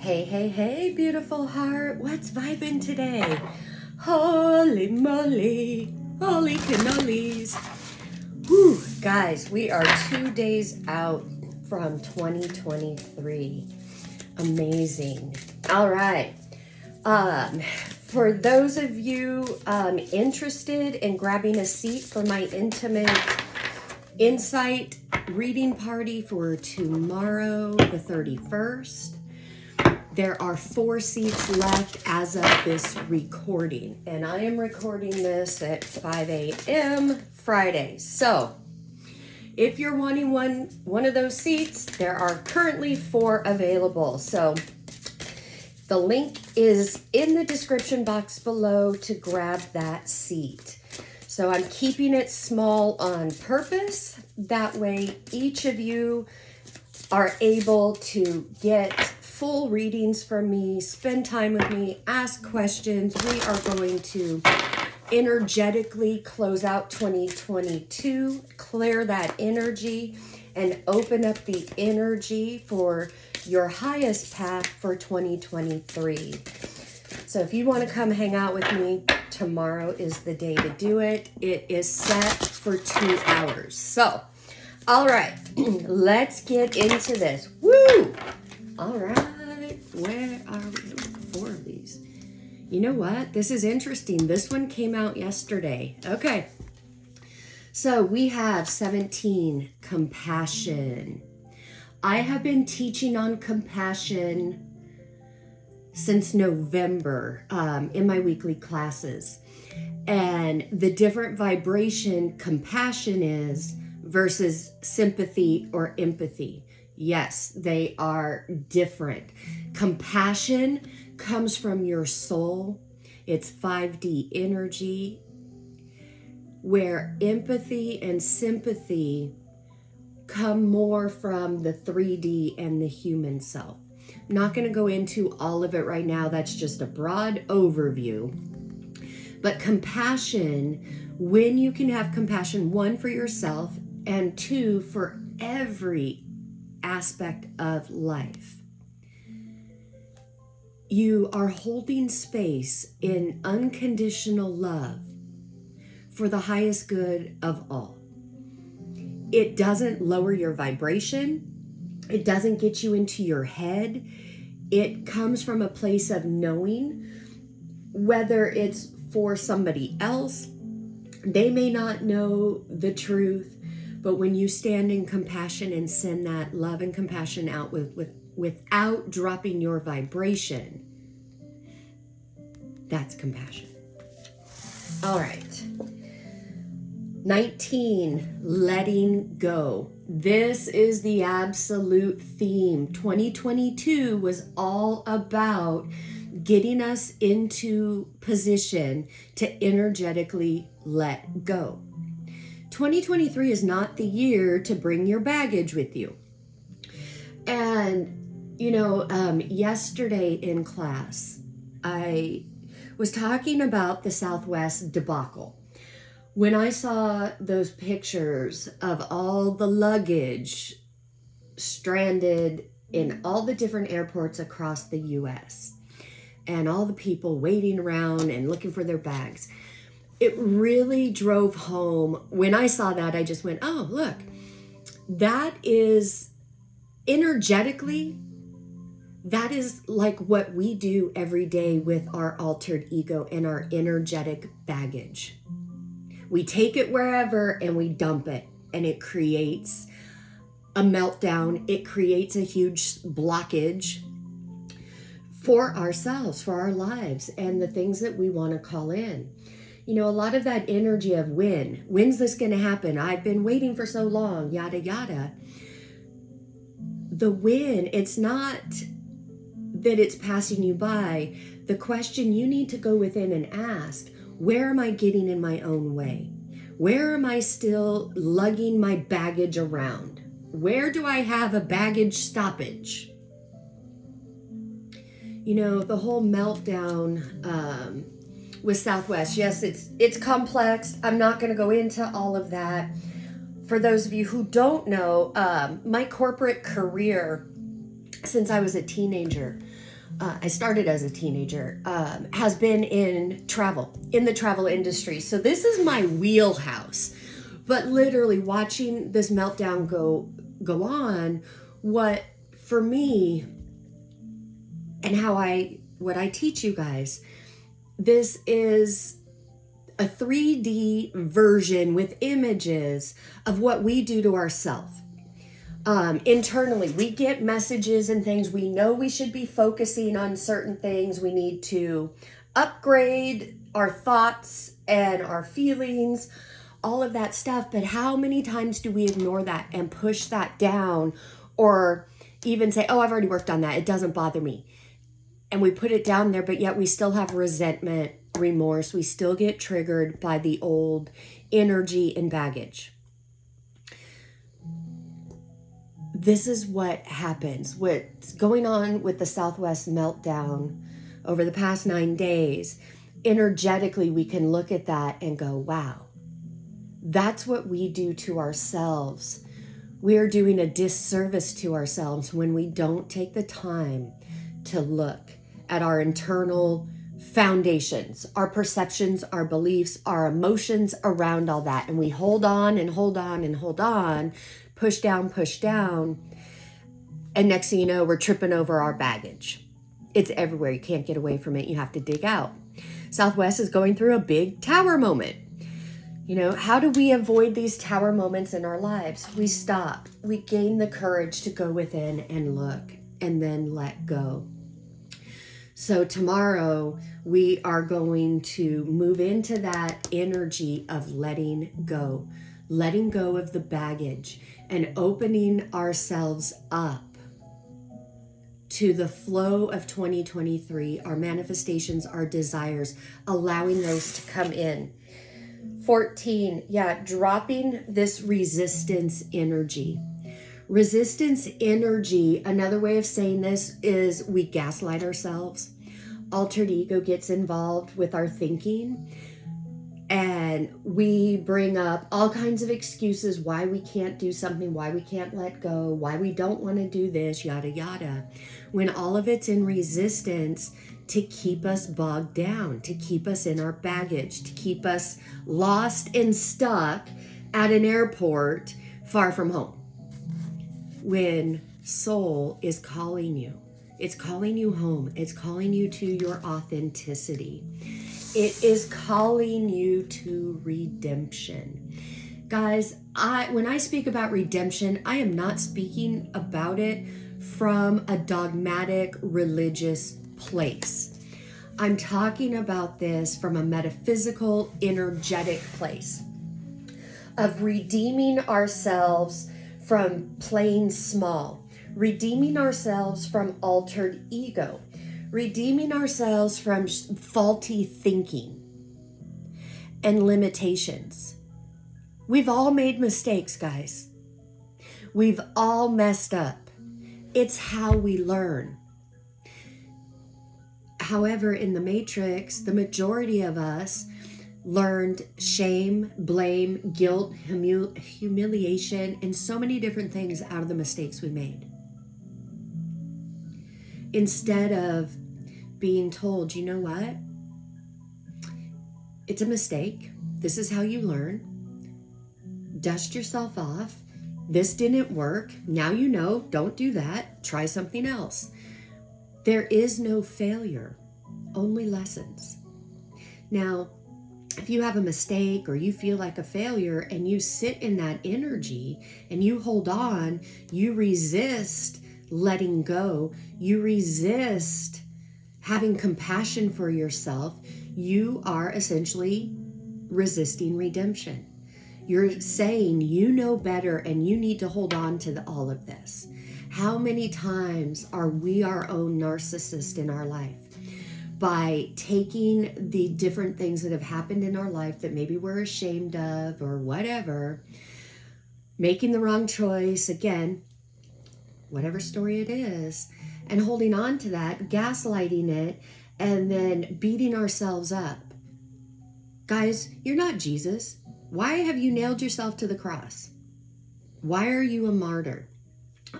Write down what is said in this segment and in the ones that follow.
Hey, hey, hey, beautiful heart. What's vibing today? Holy moly, holy cannolis. Whew, guys, we are 2 days out from 2023. Amazing. All right. For those of you interested in grabbing a seat for my intimate insight reading party for tomorrow, the 31st, there are 4 seats left as of this recording, and I am recording this at 5 a.m. Friday. So if you're wanting one of those seats, there are currently 4 available. So the link is in the description box below to grab that seat. So I'm keeping it small on purpose. That way each of you are able to get full readings from me, spend time with me, ask questions. We are going to energetically close out 2022, clear that energy, and open up the energy for your highest path for 2023. So if you want to come hang out with me, tomorrow is the day to do it. It is set for 2 hours. So, all right, let's get into this. Woo! All right, where are we? 4 of these. You know what? This is interesting. This one came out yesterday. Okay. So we have 17, compassion. I have been teaching on compassion since November in my weekly classes. And the different vibration compassion is versus sympathy or empathy. Yes, they are different. Compassion comes from your soul. It's 5D energy, where empathy and sympathy come more from the 3D and the human self. I'm not going to go into all of it right now. That's just a broad overview. But compassion, when you can have compassion, 1, for yourself, and 2, for every aspect of life. You are holding space in unconditional love for the highest good of all. It doesn't lower your vibration. It doesn't get you into your head. It comes from a place of knowing, whether it's for somebody else. They may not know the truth, but when you stand in compassion and send that love and compassion out without dropping your vibration, that's compassion. All right. 19, letting go. This is the absolute theme. 2022 was all about getting us into position to energetically let go. 2023 is not the year to bring your baggage with you. And, yesterday in class, I was talking about the Southwest debacle. When I saw those pictures of all the luggage stranded in all the different airports across the U.S. and all the people waiting around and looking for their bags, it really drove home. When I saw that, I just went, oh, look, that is energetically, that is like what we do every day with our altered ego and our energetic baggage. We take it wherever and we dump it, and it creates a meltdown. It creates a huge blockage for ourselves, for our lives, and the things that we want to call in. A lot of that energy of when's this going to happen? I've been waiting for so long, yada, yada. The when, it's not that it's passing you by. The question you need to go within and ask, where am I getting in my own way? Where am I still lugging my baggage around? Where do I have a baggage stoppage? The whole meltdown with Southwest. Yes, it's complex. I'm not going to go into all of that. For those of you who don't know, my corporate career since I was a teenager I started as a teenager, has been in the travel industry. So this is my wheelhouse. But literally watching this meltdown go on, what for me and what I teach you guys, this is a 3D version with images of what we do to ourselves. Internally, we get messages and things. We know we should be focusing on certain things. We need to upgrade our thoughts and our feelings, all of that stuff. But how many times do we ignore that and push that down, or even say, oh, I've already worked on that, it doesn't bother me. And we put it down there, but yet we still have resentment, remorse. We still get triggered by the old energy and baggage. This is what happens. What's going on with the Southwest meltdown over the past 9 days, energetically, we can look at that and go, wow, that's what we do to ourselves. We are doing a disservice to ourselves when we don't take the time to look at our internal foundations, our perceptions, our beliefs, our emotions around all that. And we hold on and hold on and hold on, push down. And next thing you know, we're tripping over our baggage. It's everywhere. You can't get away from it. You have to dig out. Southwest is going through a big tower moment. You know, how do we avoid these tower moments in our lives? We stop. We gain the courage to go within and look and then let go. So tomorrow we are going to move into that energy of letting go of the baggage and opening ourselves up to the flow of 2023, our manifestations, our desires, allowing those to come in. 14, dropping this resistance energy. Resistance energy, another way of saying this is we gaslight ourselves. Altered ego gets involved with our thinking, and we bring up all kinds of excuses why we can't do something, why we can't let go, why we don't want to do this, yada, yada. When all of it's in resistance to keep us bogged down, to keep us in our baggage, to keep us lost and stuck at an airport far from home. When soul is calling you, it's calling you home. It's calling you to your authenticity. It is calling you to redemption. Guys, when I speak about redemption, I am not speaking about it from a dogmatic religious place. I'm talking about this from a metaphysical, energetic place of redeeming ourselves from playing small, redeeming ourselves from altered ego, redeeming ourselves from faulty thinking and limitations. We've all made mistakes, guys. We've all messed up. It's how we learn. However, in the Matrix, the majority of us learned shame, blame, guilt, humiliation, and so many different things out of the mistakes we made. Instead of being told, you know what? It's a mistake. This is how you learn. Dust yourself off. This didn't work. Now you know, don't do that. Try something else. There is no failure, only lessons. Now, if you have a mistake or you feel like a failure and you sit in that energy and you hold on, you resist letting go, you resist having compassion for yourself, you are essentially resisting redemption. You're saying you know better and you need to hold on to all of this. How many times are we our own narcissist in our life? By taking the different things that have happened in our life that maybe we're ashamed of or whatever, making the wrong choice, again, whatever story it is, and holding on to that, gaslighting it, and then beating ourselves up. Guys, you're not Jesus. Why have you nailed yourself to the cross? Why are you a martyr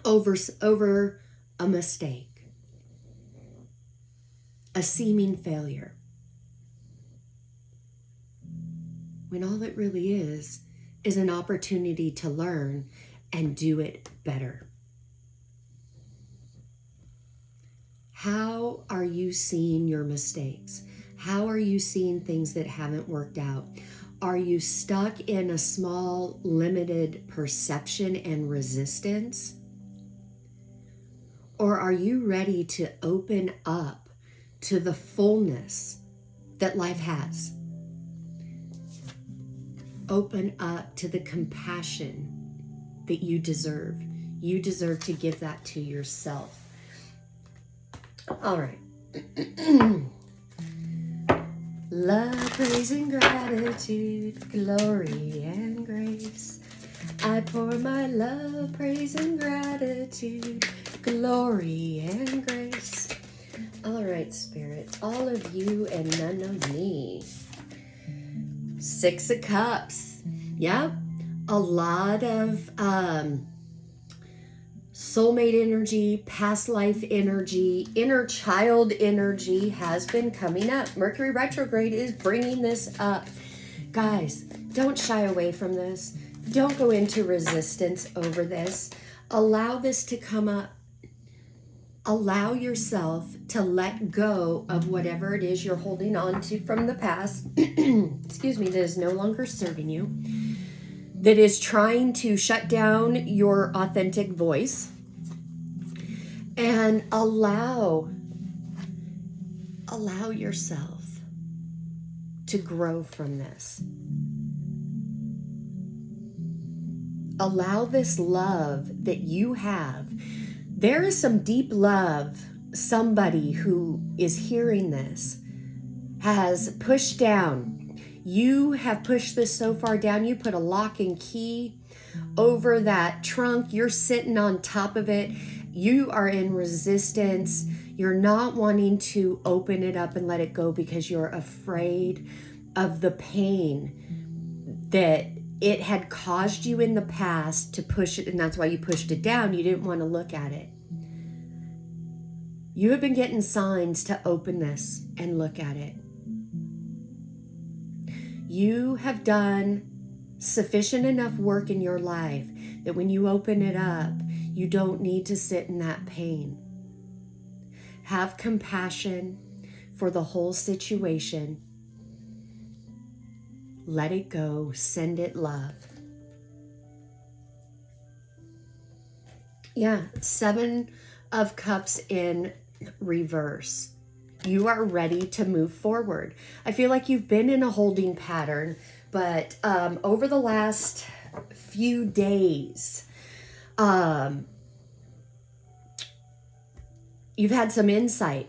over a mistake? a seeming failure, when all it really is an opportunity to learn and do it better. How are you seeing your mistakes? How are you seeing things that haven't worked out? Are you stuck in a small, limited perception and resistance? Or are you ready to open up to the fullness that life has? Open up to the compassion that you deserve. You deserve to give that to yourself. All right. Love, praise, and gratitude, glory and grace. I pour my love, praise, and gratitude, glory and grace. All right, Spirit, all of you and none of me. 6 of Cups. Yep. A lot of soulmate energy, past life energy, inner child energy has been coming up. Mercury retrograde is bringing this up. Guys, don't shy away from this. Don't go into resistance over this. Allow this to come up. Allow yourself to let go of whatever it is you're holding on to from the past, excuse me, that is no longer serving you, that is trying to shut down your authentic voice, and allow yourself to grow from this. Allow this love that you have. There is some deep love somebody who is hearing this has pushed down. You have pushed this so far down, you put a lock and key over that trunk. You're sitting on top of it. You are in resistance. You're not wanting to open it up and let it go because you're afraid of the pain that it had caused you in the past to push it, and that's why you pushed it down. You didn't want to look at it. You have been getting signs to open this and look at it. You have done sufficient enough work in your life that when you open it up, you don't need to sit in that pain. Have compassion for the whole situation. Let it go. Send it love. Yeah, 7 of Cups in reverse. You are ready to move forward. I feel like you've been in a holding pattern, but over the last few days, you've had some insight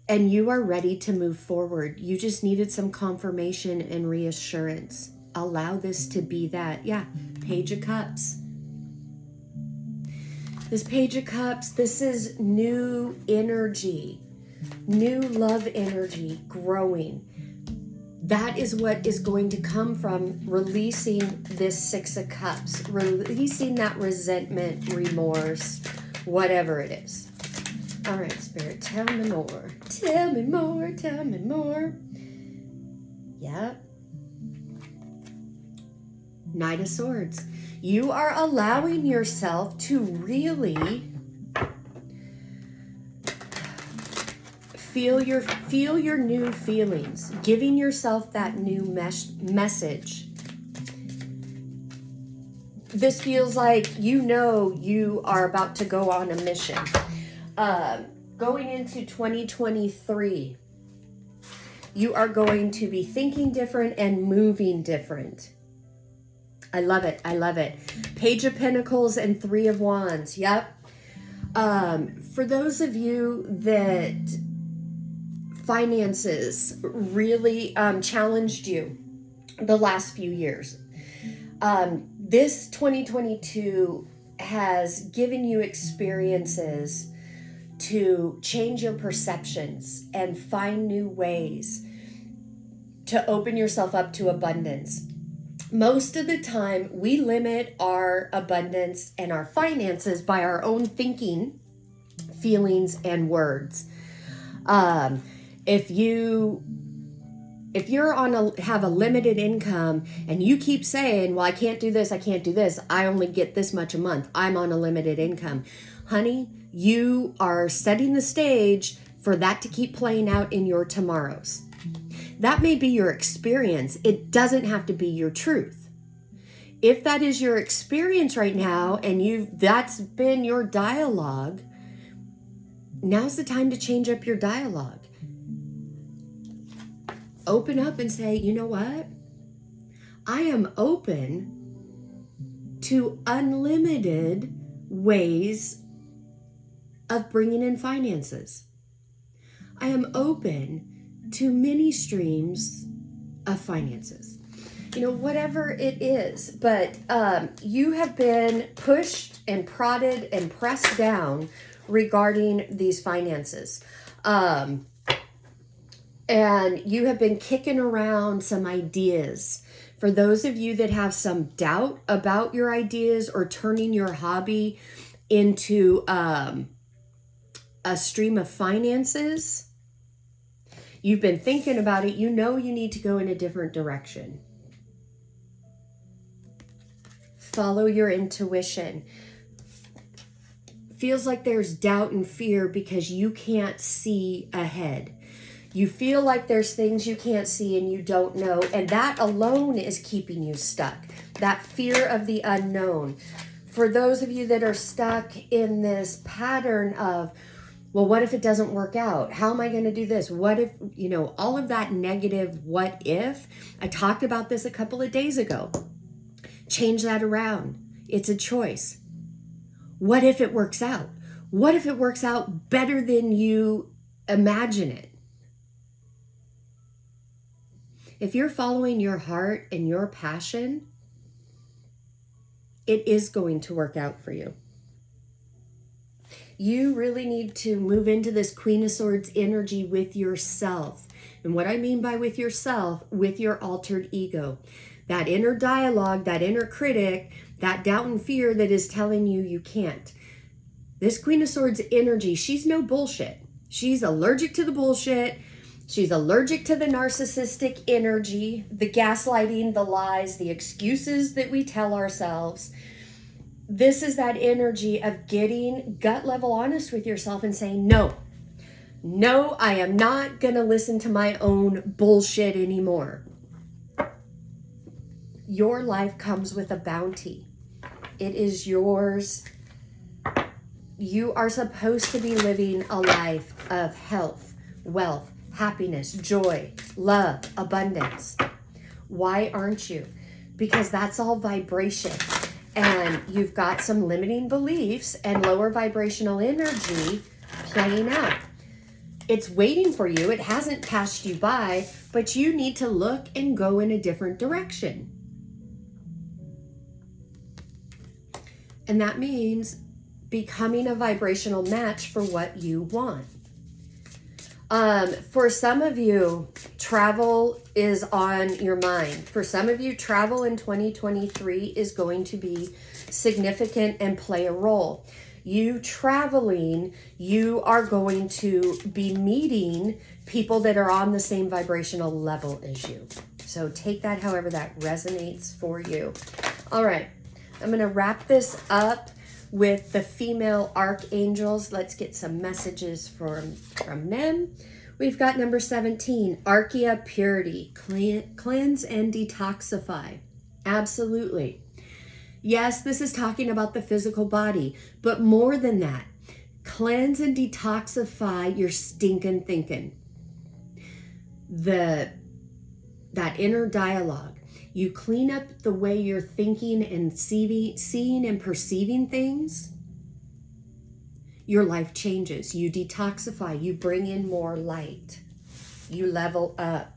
and you are ready to move forward. You just needed some confirmation and reassurance. Allow this to be that. Yeah, Page of Cups. This Page of Cups, this is new energy, new love energy growing. That is what is going to come from releasing this 6 of Cups, releasing that resentment, remorse, whatever it is. All right, Spirit, tell me more. Tell me more, tell me more. Yep. Knight of Swords. You are allowing yourself to really feel your new feelings, giving yourself that new message. This feels like you are about to go on a mission. Going into 2023, you are going to be thinking different and moving different. I love it. I love it. Page of Pentacles and 3 of Wands. Yep. For those of you that finances really challenged you the last few years, this 2022 has given you experiences to change your perceptions and find new ways to open yourself up to abundance. Most of the time, we limit our abundance and our finances by our own thinking, feelings, and words. If you're have a limited income and you keep saying, well, I can't do this, I can't do this, I only get this much a month, I'm on a limited income. Honey, you are setting the stage for that to keep playing out in your tomorrows. That may be your experience. It doesn't have to be your truth. If that is your experience right now and that's been your dialogue, now's the time to change up your dialogue. Open up and say, you know what? I am open to unlimited ways of bringing in finances. I am open to many streams of finances. You know, whatever it is, but you have been pushed and prodded and pressed down regarding these finances. And you have been kicking around some ideas. For those of you that have some doubt about your ideas or turning your hobby into a stream of finances, you've been thinking about it. You know you need to go in a different direction. Follow your intuition. Feels like there's doubt and fear because you can't see ahead. You feel like there's things you can't see and you don't know, and that alone is keeping you stuck. That fear of the unknown. For those of you that are stuck in this pattern of, well, what if it doesn't work out? How am I going to do this? What if, all of that negative what if? I talked about this a couple of days ago. Change that around. It's a choice. What if it works out? What if it works out better than you imagine it? If you're following your heart and your passion, it is going to work out for you. You really need to move into this Queen of Swords energy with yourself. And what I mean by with yourself, with your altered ego. That inner dialogue, that inner critic, that doubt and fear that is telling you you can't. This Queen of Swords energy, she's no bullshit. She's allergic to the bullshit. She's allergic to the narcissistic energy, the gaslighting, the lies, the excuses that we tell ourselves. This is that energy of getting gut level honest with yourself and saying, no, I am not going to listen to my own bullshit anymore. Your life comes with a bounty. It is yours. You are supposed to be living a life of health, wealth, happiness, joy, love, abundance. Why aren't you? Because that's all vibration. And you've got some limiting beliefs and lower vibrational energy playing out. It's waiting for you. It hasn't passed you by, but you need to look and go in a different direction. And that means becoming a vibrational match for what you want. For some of you, travel is on your mind. For some of you, travel in 2023 is going to be significant and play a role. You traveling, you are going to be meeting people that are on the same vibrational level as you. So take that however that resonates for you. All right, I'm going to wrap this up with the female archangels. Let's get some messages from them. We've got number 17, Archaea Purity, cleanse and detoxify. Absolutely. Yes, this is talking about the physical body, but more than that, cleanse and detoxify your stinking thinking. That inner dialogue. You clean up the way you're thinking and seeing and perceiving things. Your life changes. You detoxify. You bring in more light. You level up.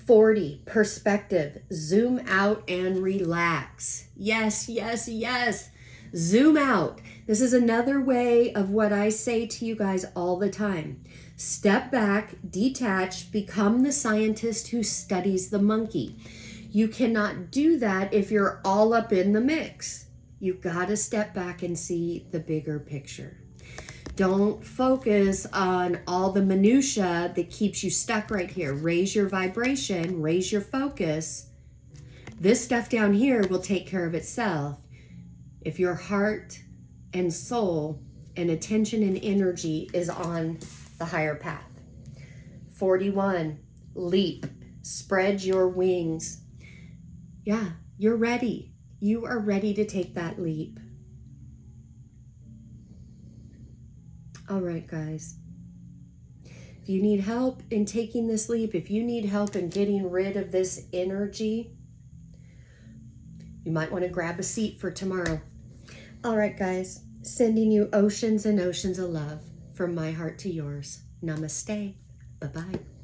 40, perspective. Zoom out and relax. Yes, yes, yes. Zoom out. This is another way of what I say to you guys all the time. Step back, detach, become the scientist who studies the monkey. You cannot do that if you're all up in the mix. You've got to step back and see the bigger picture. Don't focus on all the minutia that keeps you stuck right here. Raise your vibration, raise your focus. This stuff down here will take care of itself if your heart and soul and attention and energy is on the higher path. 41, leap, spread your wings. Yeah, you're ready. You are ready to take that leap. All right, guys. If you need help in taking this leap, if you need help in getting rid of this energy, you might want to grab a seat for tomorrow. All right, guys. Sending you oceans and oceans of love from my heart to yours. Namaste. Bye-bye.